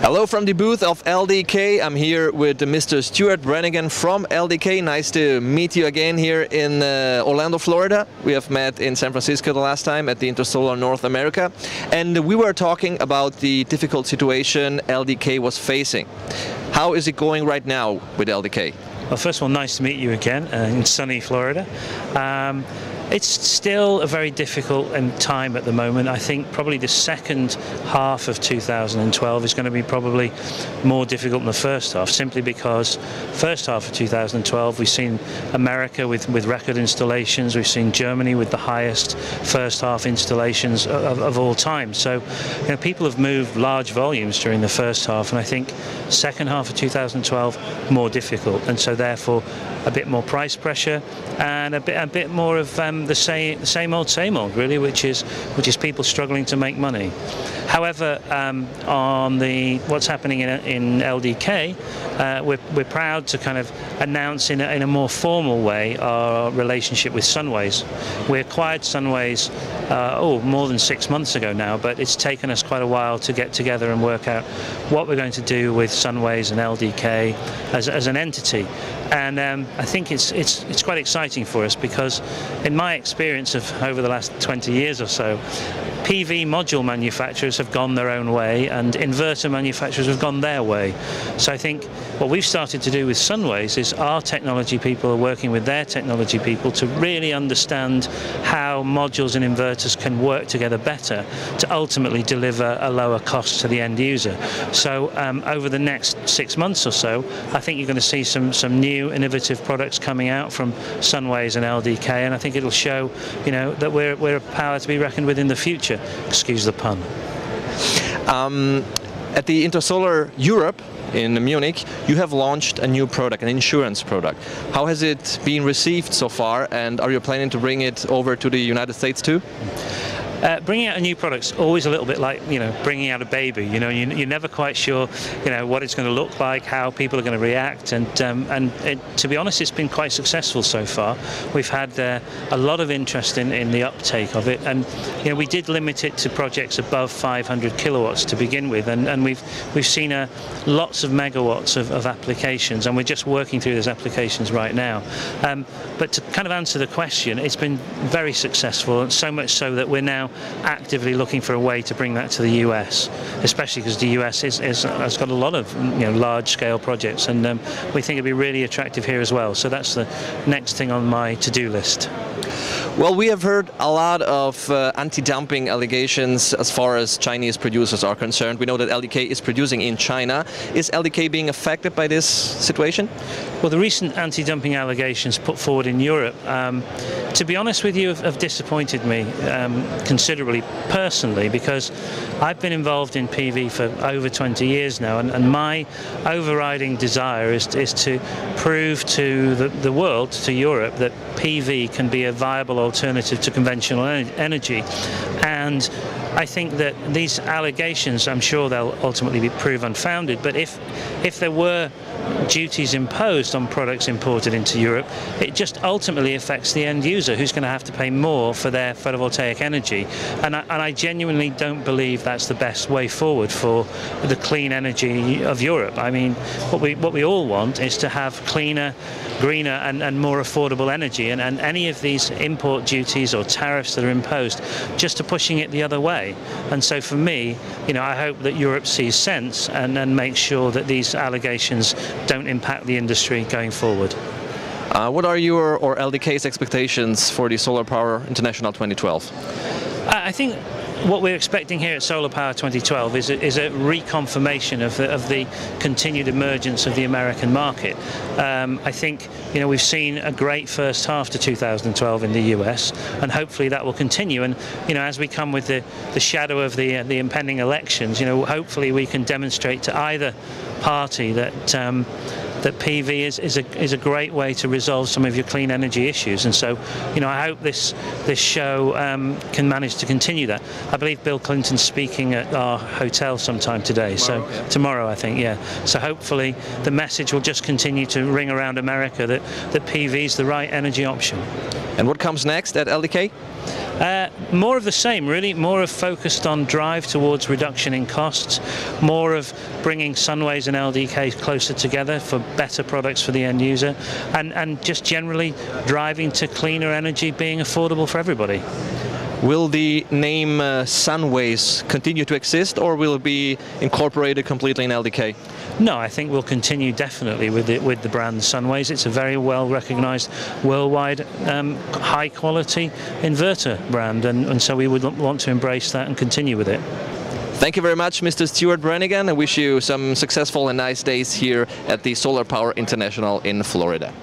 Hello from the booth of LDK. I'm here with Mr. Stuart Brannigan from LDK. Nice to meet you again here in Orlando, Florida. We have met in San Francisco the last time at the Solar North America, and we were talking about the difficult situation LDK was facing. How is it going right now with LDK? Well, first of all, nice to meet you again in sunny Florida. It's still a very difficult time at the moment. I think probably the second half of 2012 is going to be probably more difficult than the first half, simply because first half of 2012 we've seen America with record installations, we've seen Germany with the highest first half installations of all time. So, you know, people have moved large volumes during the first half, and I think second half of 2012 more difficult, and so therefore a bit more price pressure and a bit more of the same old really, which is people struggling to make money. However, on what's happening in LDK, we're proud to kind of announce in a more formal way our relationship with Sunways. We acquired Sunways more than 6 months ago now, but it's taken us quite a while to get together and work out what we're going to do with Sunways and LDK as an entity. And I think it's quite exciting for us, because in my experience of over the last 20 years or so, PV module manufacturers have gone their own way and inverter manufacturers have gone their way. So I think what we've started to do with Sunways is our technology people are working with their technology people to really understand how modules and inverters can work together better to ultimately deliver a lower cost to the end user. So over the next 6 months or so, I think you're going to see some new innovative products coming out from Sunways and LDK, and I think it'll show, you know, that we're a power to be reckoned with in the future. Excuse the pun. At the Solar Europe in Munich, you have launched a new product, an insurance product. How has it been received so far, and are you planning to bring it over to the United States too? Bringing out a new product's always a little bit like, you know, bringing out a baby. You know, you're never quite sure, you know, what it's going to look like, how people are going to react, and to be honest, it's been quite successful so far. We've had a lot of interest in the uptake of it, and you know, we did limit it to projects above 500 kilowatts to begin with, and we've seen lots of megawatts of applications, and we're just working through those applications right now. But to kind of answer the question, it's been very successful, and so much so that we're now actively looking for a way to bring that to the US, especially because the US has got a lot of, you know, large-scale projects, and we think it'd be really attractive here as well. So that's the next thing on my to-do list. Well, we have heard a lot of anti-dumping allegations as far as Chinese producers are concerned. We know that LDK is producing in China. Is LDK being affected by this situation? Well, the recent anti-dumping allegations put forward in Europe, to be honest with you, have disappointed me considerably personally, because I've been involved in PV for over 20 years now, and my overriding desire is to prove to the world, to Europe, that PV can be a viable alternative to conventional energy. And I think that these allegations, I'm sure they'll ultimately be proved unfounded, but if there were duties imposed on products imported into Europe, it just ultimately affects the end user, who's going to have to pay more for their photovoltaic energy. And I genuinely don't believe that's the best way forward for the clean energy of Europe. I mean, what we all want is to have cleaner, greener and more affordable energy, and any of these import duties or tariffs that are imposed just are pushing it the other way. And so for me, you know, I hope that Europe sees sense and makes sure that these allegations don't impact the industry going forward. What are your or LDK's expectations for the Solar Power International 2012? I think what we're expecting here at Solar Power 2012 is a reconfirmation of the continued emergence of the American market. I think, you know, we've seen a great first half to 2012 in the US, and hopefully that will continue. And you know, as we come with the shadow of the impending elections, you know, hopefully we can demonstrate to either party that that PV is a great way to resolve some of your clean energy issues. And so, I hope this show can manage to continue that. I believe Bill Clinton's speaking at our hotel sometime today, tomorrow I think, yeah. So hopefully the message will just continue to ring around America that PV is the right energy option. And what comes next at LDK? More of the same, really. More of focused on drive towards reduction in costs, more of bringing Sunways and LDK closer together for better products for the end user, and just generally driving to cleaner energy being affordable for everybody. Will the name Sunways continue to exist, or will it be incorporated completely in LDK? No, I think we'll continue definitely with the brand Sunways. It's a very well recognized worldwide high quality inverter brand, and so we would want to embrace that and continue with it. Thank you very much, Mr. Stuart Brannigan. I wish you some successful and nice days here at the Solar Power International in Florida.